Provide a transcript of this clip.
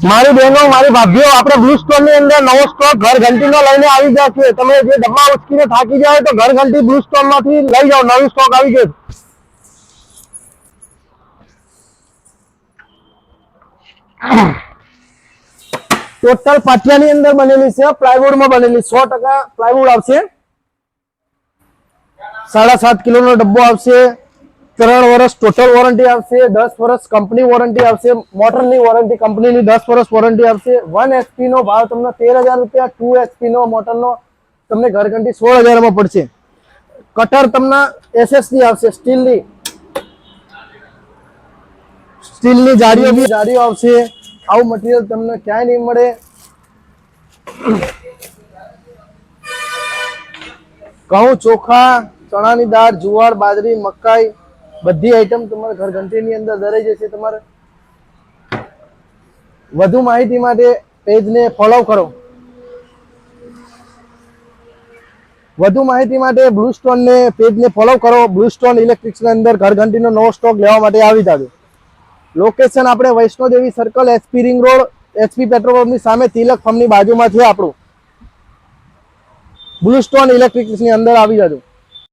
મારી બહેનો મારી ભાભીઓ આપણે બ્લુ સ્ટોન ની અંદર નવો સ્ટોક ઘર ઘંટીનો લઈને આવી ગયા છે। તમે જે ડબ્બા ઉચકીને થાકી જાય તો ઘર ઘંટી બ્લુ સ્ટોન માંથી લઈ જાઓ, નવી સ્ટોક આવી ગયો। ટોટલ પાટિયાની અંદર બનેલી છે, પ્લાયવુડ માં બનેલી 100% પ્લાયવુડ આવશે। 7.5 કિલોનો ડબ્બો આવશે। 3 વર્ષ ટોટલ વોરંટી આવશે। 10 વર્ષ કંપની વોરંટી આવશે। મોટરની વોરંટી કંપનીની 10 વર્ષ વોરંટી આવશે। 1 HP નો ભાવ તમને 13,000 રૂપિયા, 2 HP નો મોટરનો તમને ઘરઘંટી 16,000 માં પડશે। કટર તમને SSD આવશે, સ્ટીલની જાળીઓ આવશે। આવું મટીરિયલ તમને ક્યાંય નહીં મળે। ઘઉં, ચોખા, ચણાની દાળ, જુવાર, બાજરી, મકાઈ બધી આઈટમ તમારા ઘર ઘંટીની અંદર દરાઈ જશે। તમારે વધુ માહિતી માટે પેજને ફોલો કરો। વધુ માહિતી માટે બ્લુ સ્ટોન ને પેજને ફોલો કરો। બ્લુ સ્ટોન ઇલેક્ટ્રિક્સ ની અંદર ઘર ઘંટીનો નવો સ્ટોક લેવા માટે આવી જાજો। લોકેશન આપણે Vaishnodevi circle, HP ring road, HP petrol પંપની સામે તિલક ફાર્મની બાજુમાં છે આપણું। બ્લુ સ્ટોન ઇલેક્ટ્રિક્સ ની અંદર આવી જાજો।